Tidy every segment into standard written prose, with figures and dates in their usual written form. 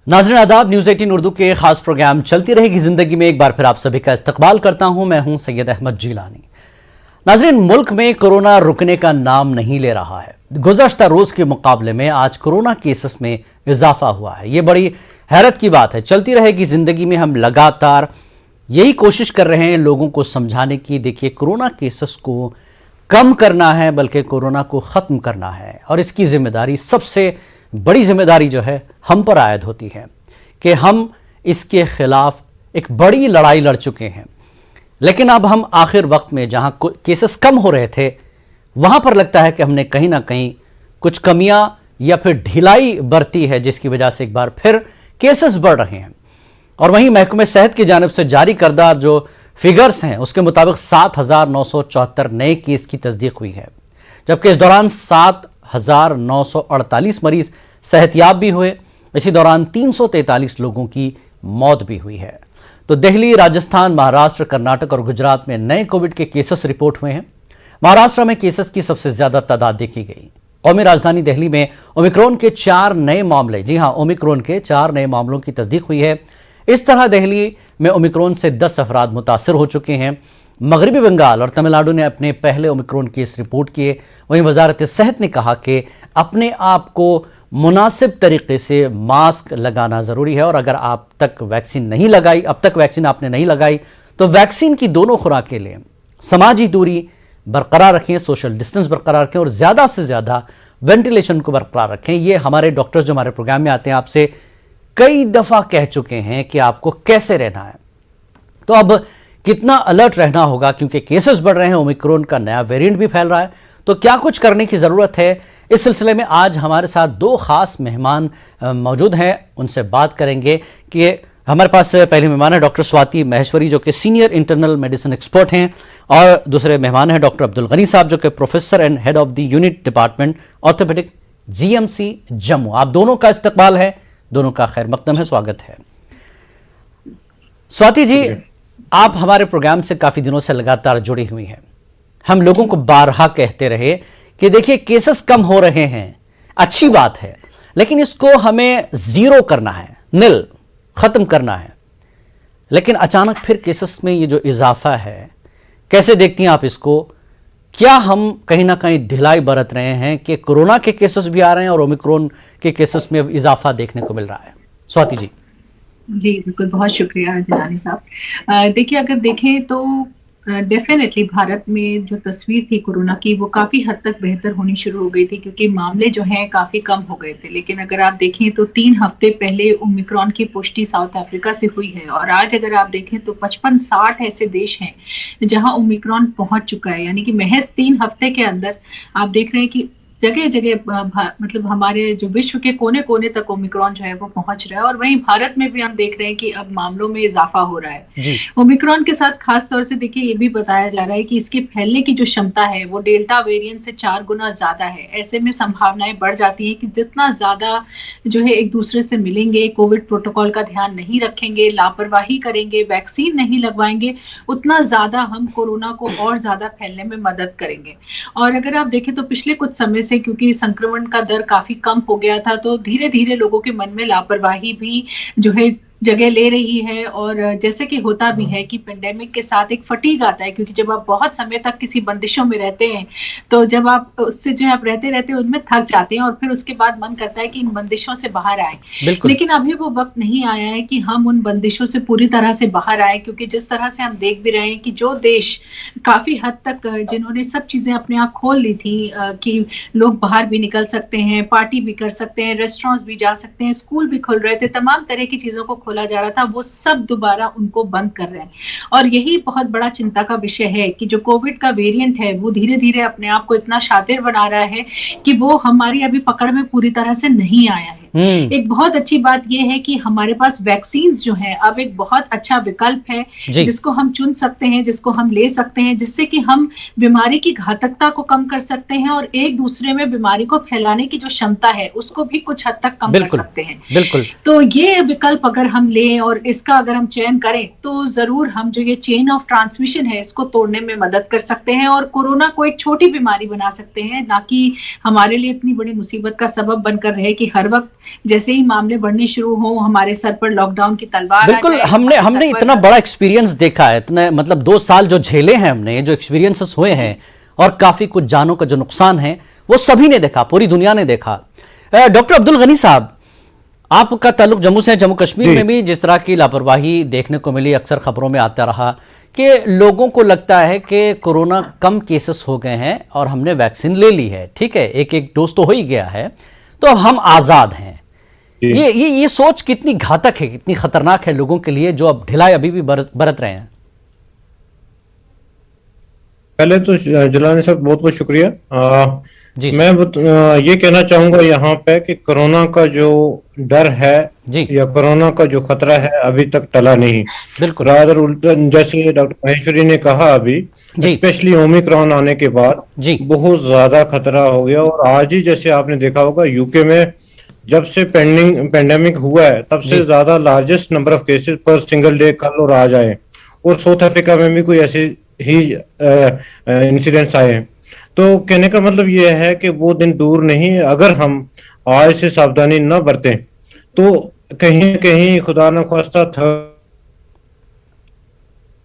नाज़रीन आदाब, न्यूज़ 18 उर्दू के खास प्रोग्राम चलती रहेगी जिंदगी में एक बार फिर आप सभी का इस्तकबाल करता हूं। मैं हूं सैयद अहमद जिलानी। नाज़रीन, मुल्क में कोरोना रुकने का नाम नहीं ले रहा है। गुज़श्ता रोज के मुकाबले में आज कोरोना केसेस में इजाफा हुआ है। ये बड़ी हैरत की बात है। चलती रहेगी जिंदगी में हम लगातार यही कोशिश कर रहे हैं लोगों को समझाने की, देखिए कोरोना केसेस को कम करना है बल्कि कोरोना को ख़त्म करना है, और इसकी जिम्मेदारी, सबसे बड़ी जिम्मेदारी जो है हम पर आयद होती है कि हम इसके खिलाफ एक बड़ी लड़ाई लड़ चुके हैं। लेकिन अब हम आखिर वक्त में जहां केसेस कम हो रहे थे वहां पर लगता है कि हमने कहीं ना कहीं कुछ कमियां या फिर ढिलाई बरती है, जिसकी वजह से एक बार फिर केसेस बढ़ रहे हैं। और वहीं महकमे सेहत की जानिब से जारी करदा जो फिगर्स हैं उसके मुताबिक 7,974 नए केस की तस्दीक हुई है, जबकि इस दौरान 7,948 मरीज सेहतयाब भी हुए। इसी दौरान 343 लोगों की मौत भी हुई है। तो दिल्ली, राजस्थान, महाराष्ट्र, कर्नाटक और गुजरात में नए कोविड के केसेस रिपोर्ट हुए हैं। महाराष्ट्र में केसेस की सबसे ज्यादा तादाद देखी गई। कौमी राजधानी दिल्ली में ओमिक्रॉन के 4 नए मामले, जी हां, ओमिक्रॉन के 4 नए मामलों की तस्दीक हुई है। इस तरह दिल्ली में ओमिक्रॉन से 10 अफराद मुतासर हो चुके हैं। मगरबी बंगाल और तमिलनाडु ने अपने पहले ओमिक्रॉन केस रिपोर्ट किए। वहीं वजारत सेहत ने कहा कि अपने आप को मुनासिब तरीके से मास्क लगाना ज़रूरी है, और अगर आप तक वैक्सीन नहीं लगाई, अब तक वैक्सीन आपने नहीं लगाई, तो वैक्सीन की दोनों खुराकें लें, समाजी दूरी बरकरार रखें, सोशल डिस्टेंस बरकरार रखें और ज़्यादा से ज़्यादा वेंटिलेशन को बरकरार रखें। ये हमारे डॉक्टर्स जो हमारे प्रोग्राम में आते हैं आपसे कई दफ़ा कह चुके हैं कि आपको कैसे रहना है। तो अब कितना अलर्ट रहना होगा, क्योंकि केसेस बढ़ रहे हैं, ओमिक्रॉन का नया वेरिएंट भी फैल रहा है। तो क्या कुछ करने की ज़रूरत है, इस सिलसिले में आज हमारे साथ 2 खास मेहमान मौजूद हैं। उनसे बात करेंगे कि हमारे पास पहले मेहमान है डॉक्टर स्वाति महेश्वरी, जो कि सीनियर इंटरनल मेडिसिन एक्सपर्ट हैं, और दूसरे मेहमान हैं डॉक्टर अब्दुल गनी साहब, जो कि professor and head of the unit department orthopaedic, GMC Jammu. आप दोनों का इस्तकबाल है, दोनों का खैर मकदम है, स्वागत है। स्वाति जी, आप हमारे प्रोग्राम से काफी दिनों से लगातार जुड़ी हुई हैं। हम लोगों को बारहा कहते रहे कि देखिए केसेस कम हो रहे हैं, अच्छी बात है, लेकिन इसको हमें जीरो करना है, निल खत्म करना है। लेकिन अचानक फिर केसेस में ये जो इजाफा है, कैसे देखती हैं आप इसको? क्या हम कहीं ना कहीं ढिलाई बरत रहे हैं कि कोरोना के केसेस भी आ रहे हैं और ओमिक्रॉन के केसेस में इजाफा देखने को मिल रहा है? स्वाति जी। जी बिल्कुल, बहुत शुक्रिया जिलानी साहब। देखिए, अगर देखें तो डेफिनेटली भारत में जो तस्वीर थी कोरोना की वो काफ़ी हद तक बेहतर होनी शुरू हो गई थी, क्योंकि मामले जो हैं काफ़ी कम हो गए थे। लेकिन अगर आप देखें तो 3 हफ्ते पहले ओमिक्रॉन की पुष्टि साउथ अफ्रीका से हुई है, और आज अगर आप देखें तो 55-60 ऐसे देश हैं जहां ओमिक्रॉन पहुंच चुका है। यानी कि महज 3 हफ्ते के अंदर आप देख रहे हैं कि जगह जगह मतलब हमारे जो विश्व के कोने कोने तक ओमिक्रॉन जो है वो पहुंच रहा है। और वहीं भारत में भी हम देख रहे हैं कि अब मामलों में इजाफा हो रहा है। ओमिक्रॉन के साथ खास तौर से देखिए ये भी बताया जा रहा है कि इसके फैलने की जो क्षमता है वो डेल्टा वेरिएंट से 4 गुना ज्यादा है। ऐसे में संभावनाएं बढ़ जाती है कि जितना ज्यादा जो है एक दूसरे से मिलेंगे, कोविड प्रोटोकॉल का ध्यान नहीं रखेंगे, लापरवाही करेंगे, वैक्सीन नहीं लगवाएंगे, उतना ज्यादा हम कोरोना को और ज्यादा फैलने में मदद करेंगे। और अगर आप देखें तो पिछले कुछ समय से क्योंकि संक्रमण का दर काफी कम हो गया था, तो धीरे धीरे लोगों के मन में लापरवाही भी जो है जगह ले रही है। और जैसे कि होता भी है कि पेंडेमिक के साथ एक फटीग आता है, क्योंकि जब आप बहुत समय तक किसी बंदिशों में रहते हैं तो जब आप उससे जो है आप रहते रहते उनमें थक जाते हैं, और फिर उसके बाद मन करता है कि इन बंदिशों से बाहर आए। लेकिन अभी वो वक्त नहीं आया है कि हम उन बंदिशों से पूरी तरह से बाहर आए, क्योंकि जिस तरह से हम देख भी रहे हैं कि जो देश काफी हद तक जिन्होंने सब चीजें अपने आप खोल ली थी कि लोग बाहर भी निकल सकते हैं, पार्टी भी कर सकते हैं, रेस्टोरेंट्स भी जा सकते हैं, स्कूल भी खुल रहे थे, तमाम तरह की चीजों को खोला जा रहा था, वो सब दोबारा उनको बंद कर रहे हैं। और यही बहुत बड़ा चिंता का विषय है कि जो कोविड का वेरिएंट है वो धीरे धीरे अपने आप को इतना शातिर बना रहा है कि वो हमारी अभी पकड़ में पूरी तरह से नहीं आया है। एक बहुत अच्छी बात यह है कि हमारे पास वैक्सीन जो है अब एक बहुत अच्छा विकल्प है जिसको हम चुन सकते हैं, जिसको हम ले सकते हैं, जिससे कि हम बीमारी की घातकता को कम कर सकते हैं और एक दूसरे में बीमारी को फैलाने की जो क्षमता है उसको भी कुछ हद तक कम कर सकते हैं। बिल्कुल। तो ये विकल्प अगर हम लें और इसका अगर हम चयन करें तो जरूर हम जो ये चेन ऑफ ट्रांसमिशन है इसको तोड़ने में मदद कर सकते हैं और कोरोना को एक छोटी बीमारी बना सकते हैं, ना कि हमारे लिए इतनी बड़ी मुसीबत का सबब बनकर रहे कि हर वक्त जैसे ही मामले बढ़ने शुरू हो, हमारे सर पर लॉकडाउन की तलवार आ बिल्कुल, जाए, हमने इतना बड़ा एक्सपीरियंस देखा है, इतने मतलब 2 साल जो झेले हैं हमने, जो एक्सपीरियंसेस हुए हैं और काफी कुछ जानों का जो नुकसान है वो सभी ने देखा, पूरी दुनिया ने देखा। डॉक्टर अब्दुल गनी साहब, आपका ताल्लुक जम्मू से, जम्मू कश्मीर में भी जिस तरह की लापरवाही देखने को मिली, अक्सर खबरों में आता रहा कि लोगों को लगता है कि कोरोना कम केसेस हो गए हैं और हमने वैक्सीन ले ली है, ठीक है, एक डोज तो हो ही गया है, तो हम आजाद हैं। ये सोच कितनी घातक है, कितनी खतरनाक है लोगों के लिए जो अब ढिलाई अभी भी बरत रहे हैं। पहले तो जिलानी साहब बहुत बहुत शुक्रिया। जी मैं ये कहना चाहूंगा यहाँ पे कि कोरोना का जो डर है जी या कोरोना का जो खतरा है अभी तक टला नहीं। बिल्कुल, रादर उल्टा, जैसे डॉक्टर महेश्वरी ने कहा अभी, स्पेशली ओमिक्रॉन आने के बाद जी बहुत ज्यादा खतरा हो गया। और आज ही जैसे आपने देखा होगा यूके में जब से पेंडेमिक हुआ है तब से ज्यादा लार्जेस्ट नंबर ऑफ केसेस पर सिंगल डे कल और आज आए, और साउथ अफ्रीका में भी कोई ऐसे ही इंसिडेंट्स आए हैं। तो कहने का मतलब ये है कि वो दिन दूर नहीं, अगर हम आज से सावधानी न बरतें तो कहीं कहीं खुदा न ख्वास्ता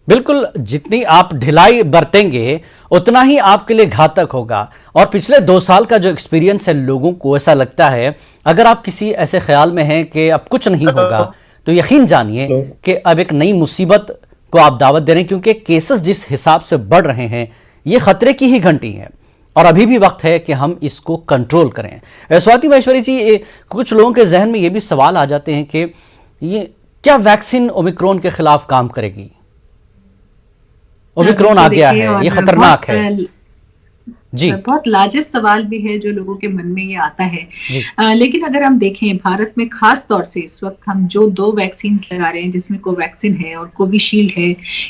बिल्कुल, जितनी आप ढिलाई बरतेंगे उतना ही आपके लिए घातक होगा। और पिछले 2 साल का जो एक्सपीरियंस है, लोगों को ऐसा लगता है, अगर आप किसी ऐसे ख्याल में हैं कि अब कुछ नहीं होगा, तो यकीन जानिए कि अब एक नई मुसीबत को आप दावत दे रहे हैं, क्योंकि केसेस जिस हिसाब से बढ़ रहे हैं ये खतरे की ही घंटी है और अभी भी वक्त है कि हम इसको कंट्रोल करें। स्वाति महेश्वरी जी, कुछ लोगों के जहन में ये भी सवाल आ जाते हैं कि ये क्या वैक्सीन ओमिक्रॉन के खिलाफ काम करेगी? ओमिक्रॉन आ गया है, ये खतरनाक है। जी, बहुत लाजिब सवाल भी है जो लोगों के मन में ये आता है। लेकिन अगर हम देखें भारत में खास तौर से इस वक्त हम जो 2 वैक्सीन लगा रहे हैं, जिसमें कोवैक्सीन है और कोविशील्ड है,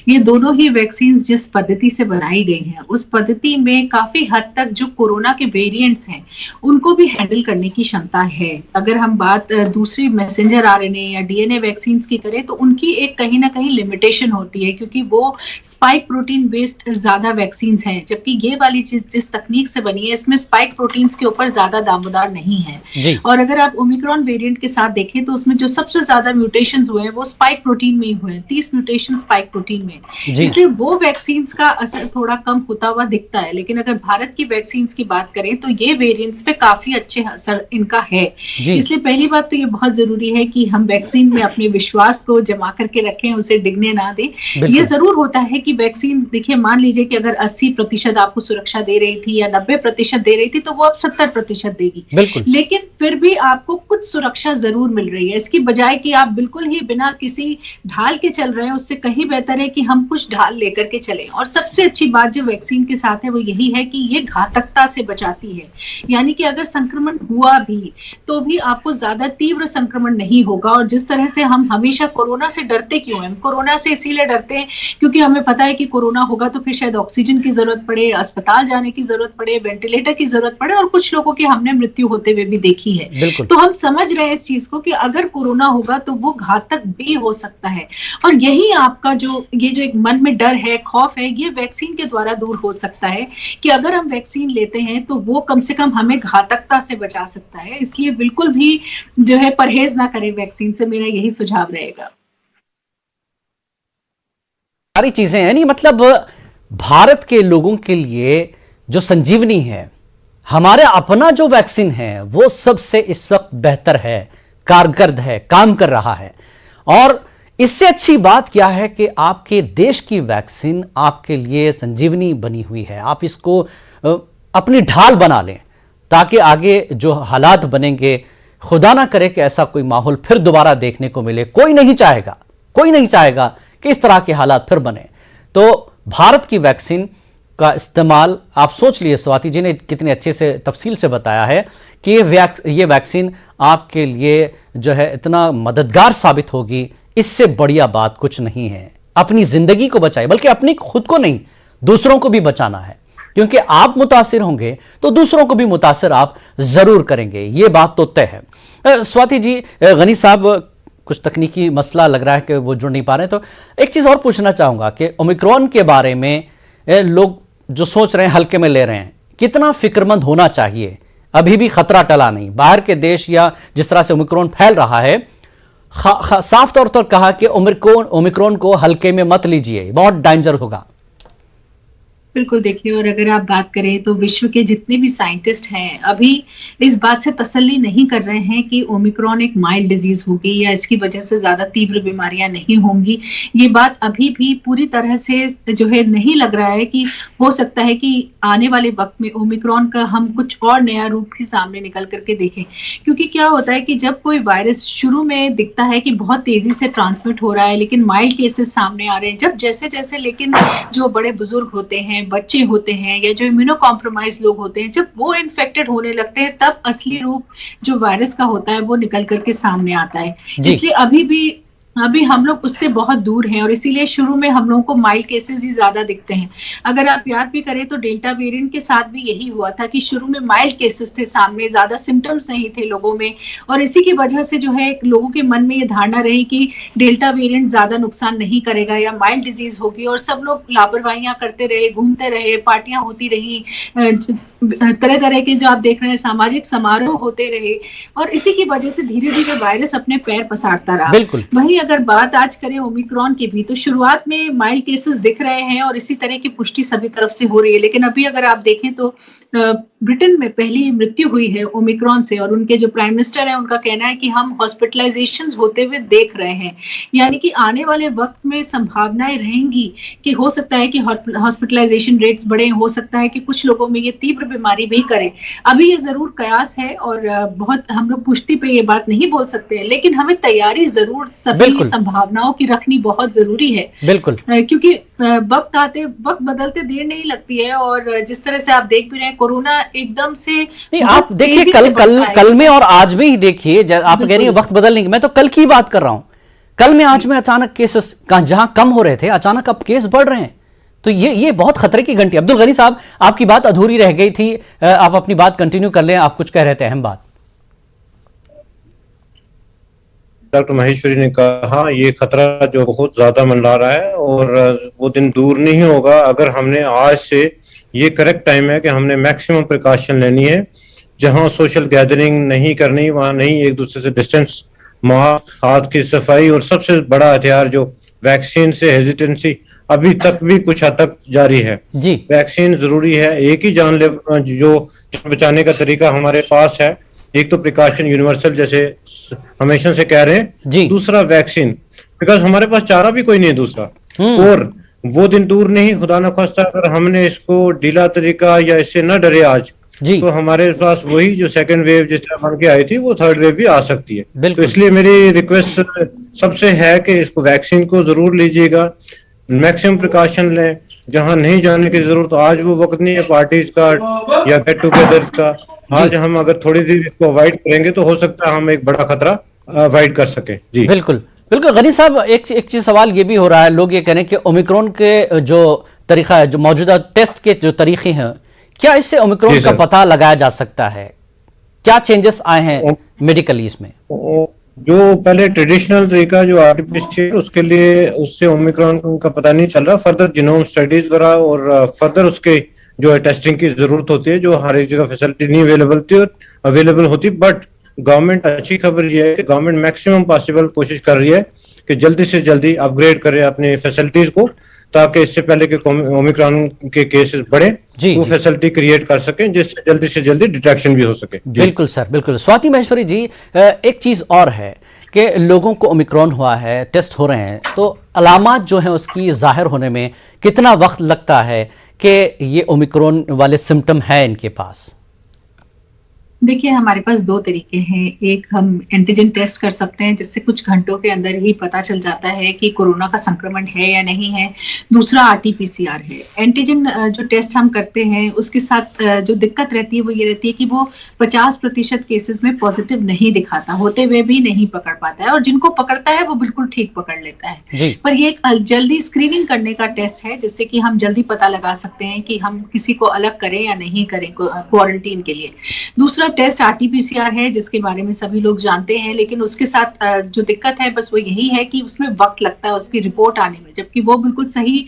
ये दोनों ही वैक्सीन जिस पद्धति से बनाई गई हैं उस पद्धति में काफी हद तक जो कोरोना के वेरिएंट्स हैं उनको भी हैंडल करने की क्षमता है। अगर हम बात दूसरी मैसेंजर आरएनए या डीएनए वैक्सीन की करें तो उनकी एक कहीं ना कहीं लिमिटेशन होती है, क्योंकि वो स्पाइक प्रोटीन बेस्ड ज्यादा वैक्सीन हैं, जबकि ये वाली जिस तकनीक से बनी है इसमें स्पाइक प्रोटीन्स के ऊपर ज्यादा दामोदार नहीं है। और अगर आप ओमिक्रॉन वेरिएंट के साथ देखें तो उसमें जो सबसे ज्यादा म्यूटेशंस हुए हैं वो स्पाइक प्रोटीन में ही हुए हैं, 30 म्यूटेशन स्पाइक प्रोटीन में। इसलिए वो वैक्सीन्स का असर थोड़ा कम होता हुआ दिखता है। लेकिन अगर भारत की वैक्सीन्स की बात करें तो ये वेरिएंट्स पे काफी अच्छे असर इनका है। इसलिए पहली बात तो ये बहुत जरूरी है कि हम वैक्सीन में अपने विश्वास को जमा करके रखें, उसे डिगने ना दें। ये जरूर होता है कि वैक्सीन, देखिए मान लीजिए कि अगर 80% आपको सुरक्षा दे रही थी या 90% दे रही थी तो वो अब 70% देगी, लेकिन फिर भी आपको कुछ सुरक्षा जरूर मिल रही है। इसकी बजाय कि आप बिल्कुल ही बिना किसी ढाल के चल रहे हैं, उससे कहीं बेहतर है कि हम कुछ ढाल लेकर के चलें। और सबसे अच्छी बात जो वैक्सीन के साथ है वो यही है कि ये घातकता से बचाती है, यानी कि अगर संक्रमण हुआ भी तो भी आपको ज्यादा तीव्र संक्रमण नहीं होगा। और जिस तरह से हम हमेशा कोरोना से डरते क्यों हैं? कोरोना से इसीलिए डरते हैं क्योंकि हमें पता है कि कोरोना होगा तो फिर शायद ऑक्सीजन की जरूरत पड़े, अस्पताल जाने की जरूरत पड़े, वेंटिलेटर की जरूरत पड़े, और कुछ लोगों की हमने मृत्यु होते हुए भी देखी है। तो हम समझ रहे हैं इस चीज को कि अगर कोरोना होगा तो वो घातक भी हो सकता है। और यही आपका जो एक मन में डर है, खौफ है, ये वैक्सीन के द्वारा दूर हो सकता है कि अगर हम वैक्सीन लेते हैं तो वो कम से कम हमें घातकता से बचा सकता है। इसलिए बिल्कुल भी जो है परहेज ना करें वैक्सीन से, मेरा यही सुझाव रहेगा। सारी चीजें यानी मतलब भारत के लोगों के लिए जो संजीवनी है, हमारे अपना जो वैक्सीन है वो सबसे इस वक्त बेहतर है, कारगर है, काम कर रहा है। और इससे अच्छी बात क्या है कि आपके देश की वैक्सीन आपके लिए संजीवनी बनी हुई है। आप इसको अपनी ढाल बना लें ताकि आगे जो हालात बनेंगे, खुदा ना करे कि ऐसा कोई माहौल फिर दोबारा देखने को मिले। कोई नहीं चाहेगा कि इस तरह के हालात फिर बने। तो भारत की वैक्सीन का इस्तेमाल, आप सोच लिए, स्वाति जी ने कितने अच्छे से तफसील से बताया है कि ये वैक्सीन आपके लिए जो है इतना मददगार साबित होगी, इससे बढ़िया बात कुछ नहीं है। अपनी जिंदगी को बचाए, बल्कि अपनी खुद को नहीं, दूसरों को भी बचाना है, क्योंकि आप मुतासिर होंगे तो दूसरों को भी मुतासिर आप जरूर करेंगे, ये बात तो तय है। स्वाति जी, गनी साहब कुछ तकनीकी मसला लग रहा है कि वो जुड़ नहीं पा रहे, तो एक चीज और पूछना चाहूंगा कि ओमिक्रॉन के बारे में लोग जो सोच रहे हैं, हल्के में ले रहे हैं, कितना फिक्रमंद होना चाहिए अभी भी खतरा टला नहीं। बाहर के देश या जिस तरह से ओमिक्रॉन फैल रहा है, साफ तौर पर कहा कि ओमिक्रॉन को हल्के में मत लीजिए, बहुत डेंजर होगा। बिल्कुल, देखिए, और अगर आप बात करें तो विश्व के जितने भी साइंटिस्ट हैं अभी इस बात से तसल्ली नहीं कर रहे हैं कि ओमिक्रॉन एक माइल्ड डिजीज होगी या इसकी वजह से ज्यादा तीव्र बीमारियां नहीं होंगी। ये बात अभी भी पूरी तरह से जो है नहीं लग रहा है कि हो सकता है कि आने वाले वक्त में ओमिक्रॉन का हम कुछ और नया रूप ही सामने निकल करके देखें। क्योंकि क्या होता है कि जब कोई वायरस शुरू में दिखता है कि बहुत तेजी से ट्रांसमिट हो रहा है, लेकिन माइल्ड केसेस सामने आ रहे हैं, जब जैसे जैसे लेकिन जो बड़े बुजुर्ग होते हैं, बच्चे होते हैं या जो इम्यूनो कॉम्प्रोमाइज लोग होते हैं, जब वो इन्फेक्टेड होने लगते हैं तब असली रूप जो वायरस का होता है वो निकल करके सामने आता है। इसलिए अभी हम लोग उससे बहुत दूर हैं और इसीलिए शुरू में हम लोगों को माइल्ड केसेस ही ज्यादा दिखते हैं। अगर आप याद भी करें तो डेल्टा वेरिएंट के साथ भी यही हुआ था कि शुरू में माइल्ड केसेस थे सामने, ज्यादा सिम्टम्स नहीं थे लोगों में, और इसी की वजह से जो है लोगों के मन में ये धारणा रही कि डेल्टा वेरिएंट ज्यादा नुकसान नहीं करेगा या माइल्ड डिजीज होगी, और सब लोग लापरवाहियां करते रहे, घूमते रहे, पार्टियां होती रही, तरह तरह के जो आप देख रहे हैं सामाजिक समारोह होते रहे, और इसी की वजह से धीरे धीरे वायरस अपने पैर पसारता रहा। वहीं अगर बात आज करें ओमिक्रॉन की भी, तो शुरुआत में माइल्ड केसेस दिख रहे हैं और इसी तरह की पुष्टि सभी तरफ से हो रही है, लेकिन अभी अगर आप देखें तो ब्रिटेन में पहली मृत्यु हुई है ओमिक्रॉन से, और उनके जो प्राइम मिनिस्टर हैं उनका कहना है कि हम हॉस्पिटलाइजेशंस होते हुए देख रहे हैं, यानी कि आने वाले वक्त में संभावनाएं रहेंगी कि हो सकता है कि हॉस्पिटलाइजेशन रेट्स बढ़े, हो सकता है कि कुछ लोगों में ये तीव्र बीमारी भी करे। अभी ये जरूर कयास है और बहुत हम लोग पुष्टि पे ये बात नहीं बोल सकते हैं, लेकिन हमें तैयारी जरूर सभी संभावनाओं की रखनी बहुत जरूरी है। बिल्कुल, क्योंकि वक्त बदलते देर नहीं लगती है, और जिस तरह से आप देख भी रहे हैं कोरोना एकदम से नहीं, आप देखिए कल में और आज में ही देखिए, आप कह रही हैं वक्त बदलने की, मैं तो कल की बात कर रहा हूं। कल में आज में अचानक केसेस जहां कम हो रहे थे अचानक अब केस बढ़ रहे हैं, तो ये बहुत खतरे की घंटी। अब्दुल गनी साहब, आपकी बात अधूरी रह गई थी, आप अपनी बात कंटिन्यू कर लें, आप कुछ कह रहे थे, अहम बात। डॉक्टर महेश्वरी ने कहा ये खतरा जो बहुत ज्यादा मंडरा रहा है और वो दिन दूर नहीं होगा अगर हमने आज से, ये करेक्ट टाइम है कि हमने मैक्सिमम प्रिकॉशन लेनी है। जहां सोशल गैदरिंग नहीं करनी वहां नहीं, एक दूसरे से डिस्टेंस, मास्क, हाथ की सफाई, और सबसे बड़ा हथियार जो वैक्सीन से हेजिटेंसी अभी तक भी कुछ हद तक जारी है जी। वैक्सीन जरूरी है, एक ही जान जो बचाने का तरीका हमारे पास है, एक तो प्रिकॉशन यूनिवर्सल जैसे हमेशा से कह रहे हैं, दूसरा वैक्सीन, बिकॉज हमारे पास चारा भी कोई नहीं है दूसरा, और वो दिन दूर नहीं, खुदा न खास्ता अगर हमने इसको ढीला तरीका या इससे न डरे आज तो हमारे पास वही जो सेकंड वेव जिस तरह बन के आई थी वो थर्ड वेव भी आ सकती है। तो इसलिए मेरी रिक्वेस्ट सबसे है कि इसको वैक्सीन को जरूर लीजिएगा, मैक्सिमम प्रिकॉशन लें, जहां नहीं जाने की जरूरत, आज वो वक्त नहीं है पार्टीज का या गेट टुगेदर का। आज हम अगर थोड़ी देर इसको अवॉइड करेंगे तो हो सकता है हम एक बड़ा खतरा अवॉइड कर सके। जी बिल्कुल बिल्कुल। गनी साहब, एक चीज सवाल ये भी हो रहा है, लोग ये कह रहे हैं कि ओमिक्रॉन के जो तरीका है, जो मौजूदा टेस्ट के जो तरीके हैं, क्या इससे ओमिक्रॉन का पता लगाया जा सकता है? क्या चेंजेस आए हैं मेडिकल इसमें? जो पहले ट्रेडिशनल तरीका जो आर्टिफिशियल, उसके लिए उससे ओमिक्रॉन का पता नहीं चल रहा, फर्दर जीनोम स्टडीज वगैरह और फर्दर उसके जो टेस्टिंग की जरूरत होती है, जो हर एक जगह फैसिलिटी नहीं अवेलेबल होती। बट गवर्नमेंट, अच्छी खबर यह है कि गवर्नमेंट मैक्सिमम पॉसिबल कोशिश कर रही है कि जल्दी से जल्दी अपग्रेड करे अपनी फैसिलिटीज को, ताकि इससे पहले कि ओमिक्रॉन के केसेस बढ़े वो फैसिलिटी क्रिएट कर सकें, जिससे जल्दी से जल्दी डिटेक्शन भी हो सके। बिल्कुल सर, बिल्कुल। स्वाति महेश्वरी जी, एक चीज और है कि लोगों को ओमिक्रॉन हुआ है, टेस्ट हो रहे हैं, तो अलामात जो है उसकी जाहिर होने में कितना वक्त लगता है कि ये ओमिक्रॉन वाले सिम्टम है इनके पास? देखिए, हमारे पास दो तरीके हैं। एक, हम एंटीजन टेस्ट कर सकते हैं जिससे कुछ घंटों के अंदर ही पता चल जाता है कि कोरोना का संक्रमण है या नहीं है। दूसरा आरटीपीसीआर है। एंटीजन जो टेस्ट हम करते हैं उसके साथ जो दिक्कत रहती है वो ये रहती है कि वो 50% केसेस में पॉजिटिव नहीं दिखाता, होते हुए भी नहीं पकड़ पाता है, और जिनको पकड़ता है वो बिल्कुल ठीक पकड़ लेता है। पर ये एक जल्दी स्क्रीनिंग करने का टेस्ट है जिससे कि हम जल्दी पता लगा सकते हैं कि हम किसी को अलग करें या नहीं करें क्वारंटीन के लिए। दूसरा दूसरा टेस्ट RT-PCR है जिसके बारे में सभी लोग जानते हैं, लेकिन उसके साथ जो दिक्कत है बस वो यही है कि उसमें वक्त लगता है उसकी रिपोर्ट आने में, जबकि वो बिल्कुल सही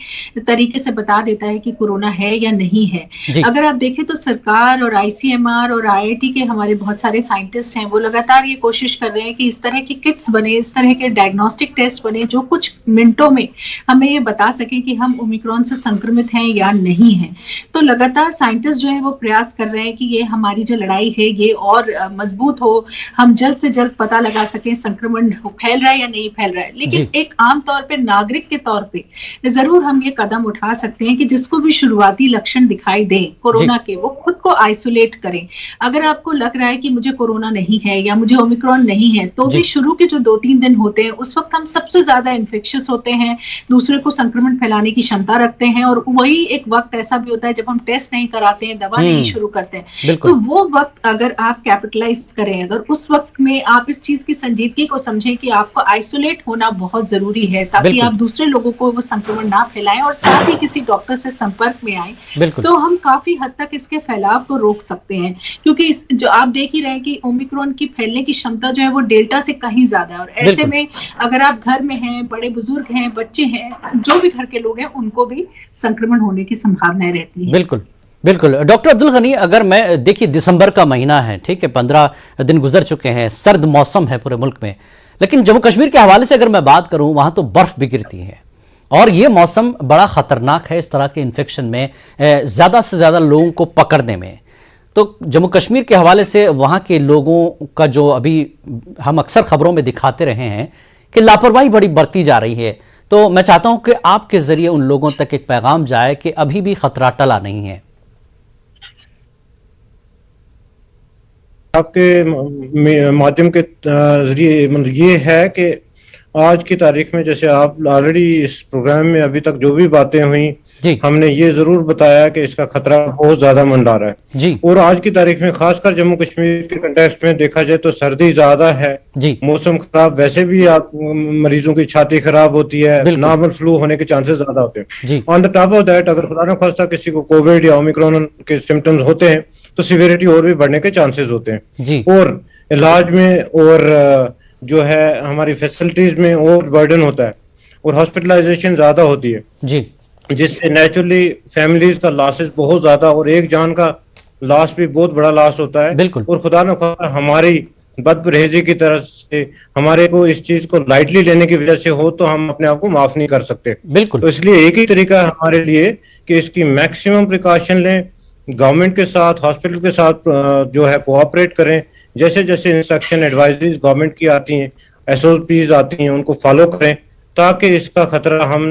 तरीके से बता देता है कि कोरोना है या नहीं है। अगर आप देखें तो सरकार और ICMR और IIT के हमारे बहुत सारे साइंटिस्ट हैं, वो लगातार ये कोशिश कर रहे हैं कि इस तरह की किट्स बने, इस तरह के डायग्नोस्टिक टेस्ट बने जो कुछ मिनटों में हमें ये बता सके कि हम ओमिक्रॉन से संक्रमित हैं या नहीं है। तो लगातार साइंटिस्ट जो है वो प्रयास कर रहे हैं कि ये हमारी जो लड़ाई है ये और मजबूत हो, हम जल्द से जल्द पता लगा सकें संक्रमण फैल रहा है या नहीं फैल रहा है। लेकिन एक आम तौर पे नागरिक के तौर पे जरूर हम ये कदम उठा सकते हैं कि जिसको भी शुरुआती लक्षण दिखाई दे कोरोना के, वो खुद को आइसोलेट करें। अगर आपको लग रहा है कि मुझे कोरोना नहीं है या मुझे ओमिक्रॉन नहीं है, तो भी शुरू के जो 2-3 दिन होते हैं उस वक्त हम सबसे ज्यादा इन्फेक्शियस होते हैं, दूसरे को संक्रमण फैलाने की क्षमता रखते हैं, और वही एक वक्त ऐसा भी होता है जब हम टेस्ट नहीं कराते हैं, दवा नहीं शुरू करते हैं। तो वो वक्त अगर आप कैपिटलाइज करें, अगर उस वक्त में आप इस चीज की संजीदगी को समझें कि आपको आइसोलेट होना बहुत जरूरी है ताकि आप दूसरे लोगों को वो संक्रमण ना फैलाएं और साथ ही किसी डॉक्टर से संपर्क में आए, तो हम काफी हद तक इसके फैलाव को रोक सकते हैं। क्योंकि जो आप देख ही रहे हैं कि ओमिक्रॉन की फैलने की क्षमता जो है वो डेल्टा से कहीं ज्यादा है, और ऐसे में अगर आप घर में हैं, बड़े बुजुर्ग हैं, बच्चे हैं, जो भी घर के लोग हैं, उनको भी संक्रमण होने की संभावनाएं रहती है। बिल्कुल बिल्कुल। डॉक्टर अब्दुल गनी, अगर मैं देखिए दिसंबर का महीना है, ठीक है, 15 दिन गुजर चुके हैं, सर्द मौसम है पूरे मुल्क में, लेकिन जम्मू कश्मीर के हवाले से अगर मैं बात करूं, वहां तो बर्फ भी गिरती है और ये मौसम बड़ा खतरनाक है इस तरह के इन्फेक्शन में, ज्यादा से ज्यादा लोगों को पकड़ने में। तो जम्मू कश्मीर के हवाले से वहां के लोगों का जो अभी हम अक्सर खबरों में दिखाते रहे हैं कि लापरवाही बड़ी बढ़ती जा रही है, तो मैं चाहता हूं कि आपके जरिए उन लोगों तक एक पैगाम जाए कि अभी भी खतरा टला नहीं है। आपके माध्यम के जरिए मतलब ये है कि आज की तारीख में, जैसे आप ऑलरेडी इस प्रोग्राम में अभी तक जो भी बातें हुई, हमने ये जरूर बताया कि इसका खतरा बहुत ज्यादा मंडरा रहा है जी। और आज की तारीख में खासकर जम्मू कश्मीर के कंटेक्स्ट में देखा जाए तो सर्दी ज्यादा है जी, मौसम खराब, वैसे भी आप मरीजों की छाती खराब होती है, नॉर्मल फ्लू होने के चांसेस ज्यादा होते हैं। On the top of that, अगर खुदा न खास्ता किसी को कोविड या ओमिक्रॉन के सिम्टम्स होते हैं तो सिवियरिटी और भी बढ़ने के चांसेस होते हैं जी। और इलाज में और जो है हमारी फैसिलिटीज में और बर्डन होता है और हॉस्पिटलाइजेशन ज्यादा होती है जी, जिससे नेचुरली फैमिलीज का लॉसेस बहुत ज्यादा, और एक जान का लॉस भी बहुत बड़ा लॉस होता है। बिल्कुल। और खुदा न खास्ता हमारी बदपरहेजी की तरफ से हमारे को इस चीज को लाइटली लेने की वजह से हो तो हम अपने आप को माफ नहीं कर सकते। बिल्कुल। तो इसलिए एक ही तरीका है हमारे लिए कि इसकी मैक्सिमम प्रिकॉशन लें, गवर्नमेंट के साथ, हॉस्पिटल के साथ जो है कोऑपरेट करें, जैसे जैसे इंस्ट्रक्शन एडवाइजरीज गवर्नमेंट की आती हैं, SOPs आती हैं, उनको फॉलो करें ताकि इसका खतरा हम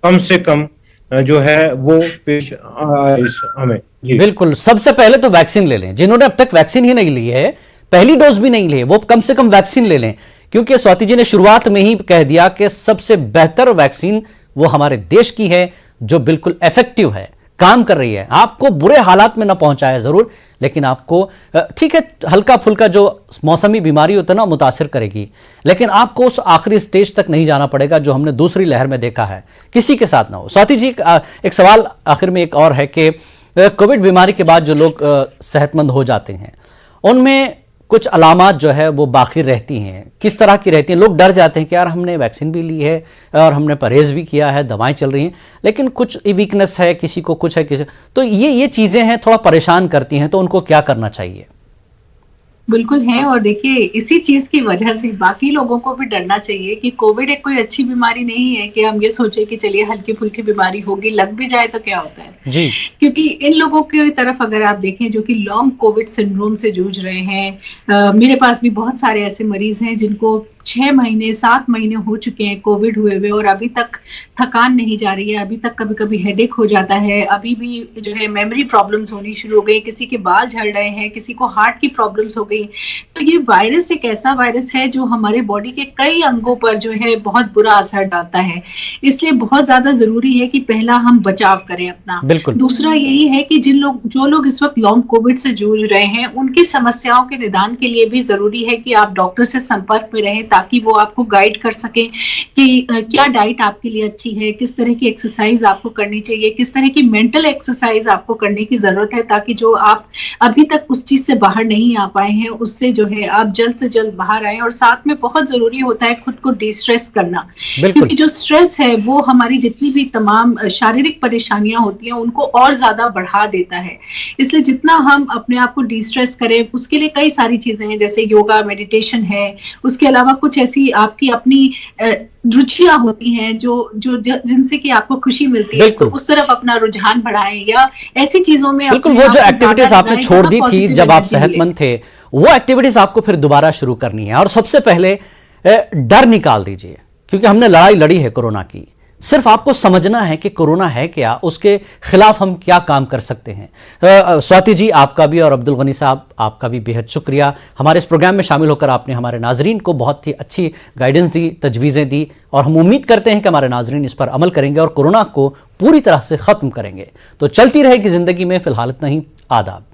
कम से कम जो है वो पेश आए हमें। बिल्कुल। सबसे पहले तो वैक्सीन ले लें, जिन्होंने अब तक वैक्सीन ही नहीं ली है, पहली डोज भी नहीं ली, वो कम से कम वैक्सीन ले लें, क्योंकि स्वाति जी ने शुरुआत में ही कह दिया कि सबसे बेहतर वैक्सीन वो हमारे देश की है जो बिल्कुल इफेक्टिव है, काम कर रही है। आपको बुरे हालात में ना पहुंचाए जरूर, लेकिन आपको ठीक है हल्का फुल्का जो मौसमी बीमारी होता है ना मुतासिर करेगी, लेकिन आपको उस आखिरी स्टेज तक नहीं जाना पड़ेगा जो हमने दूसरी लहर में देखा है, किसी के साथ ना हो। स्वाति जी, एक सवाल आखिर में एक और है कि कोविड बीमारी के बाद जो लोग सेहतमंद हो जाते हैं उनमें कुछ अलामात जो है वो बाकी रहती हैं, किस तरह की रहती हैं? लोग डर जाते हैं कि यार हमने वैक्सीन भी ली है और हमने परहेज भी किया है, दवाएं चल रही हैं, लेकिन कुछ वीकनेस है, किसी को कुछ है, किसी तो ये चीजें हैं, थोड़ा परेशान करती हैं, तो उनको क्या करना चाहिए? बिल्कुल है, और देखिए इसी चीज की वजह से बाकी लोगों को भी डरना चाहिए कि कोविड एक कोई अच्छी बीमारी नहीं है कि हम ये सोचे कि चलिए हल्की फुल्की बीमारी होगी, लग भी जाए तो क्या होता है जी। क्योंकि इन लोगों की तरफ अगर आप देखें जो कि लॉन्ग कोविड सिंड्रोम से जूझ रहे हैं, मेरे पास भी बहुत सारे ऐसे मरीज हैं जिनको 6 महीने 7 महीने हो चुके हैं कोविड हुए हुए, और अभी तक थकान नहीं जा रही है, अभी तक कभी कभी हेडेक हो जाता है, अभी भी जो है मेमोरी प्रॉब्लम्स होनी शुरू हो गई, किसी के बाल झड़ रहे हैं, किसी को हार्ट की प्रॉब्लम्स हो गई। तो ये वायरस एक ऐसा वायरस है जो हमारे बॉडी के कई अंगों पर जो है बहुत बुरा असर डालता है, इसलिए बहुत ज्यादा जरूरी है कि पहला हम बचाव करें अपना। दूसरा यही है कि जो लोग इस वक्त लॉन्ग कोविड से जूझ रहे हैं उनकी समस्याओं के निदान के लिए भी जरूरी है कि आप डॉक्टर से संपर्क में रहें ताकि वो आपको गाइड कर सके कि क्या डाइट आपके लिए अच्छी है, किस तरह की एक्सरसाइज आपको करनी चाहिए, किस तरह की मेंटल एक्सरसाइज आपको करने की जरूरत है, ताकि जो आप अभी तक उस चीज से बाहर नहीं आ पाए हैं उससे जो है आप जल्द से जल्द बाहर आए। और साथ में बहुत जरूरी होता है खुद को डिस्ट्रेस करना, क्योंकि जो स्ट्रेस है वो हमारी जितनी भी तमाम शारीरिक परेशानियां होती हैं उनको और ज्यादा बढ़ा देता है। इसलिए जितना हम अपने आप को डिस्ट्रेस करें, उसके लिए कई सारी चीजें हैं, जैसे योगा, मेडिटेशन है, उसके अलावा कुछ ऐसी आपकी अपनी रुचियां होती हैं जो जो जिनसे कि आपको खुशी मिलती है, तो उस तरफ अपना रुझान बढ़ाएं या ऐसी चीजों में बिल्कुल वो जो एक्टिविटीज आपने छोड़ दी थी जब आप सेहतमंद थे, वो एक्टिविटीज आपको फिर दोबारा शुरू करनी है। और सबसे पहले डर निकाल दीजिए, क्योंकि हमने लड़ाई लड़ी है कोरोना की। सिर्फ आपको समझना है कि कोरोना है क्या, उसके खिलाफ हम क्या काम कर सकते हैं। स्वाति जी आपका भी और अब्दुल गनी साहब आपका भी बेहद शुक्रिया। हमारे इस प्रोग्राम में शामिल होकर आपने हमारे नाजरीन को बहुत ही अच्छी गाइडेंस दी, तजवीज़ें दी, और हम उम्मीद करते हैं कि हमारे नाजरीन इस पर अमल करेंगे और कोरोना को पूरी तरह से ख़त्म करेंगे। तो चलती रहेगी ज़िंदगी में, फ़िलहाल इतना ही। आदाब।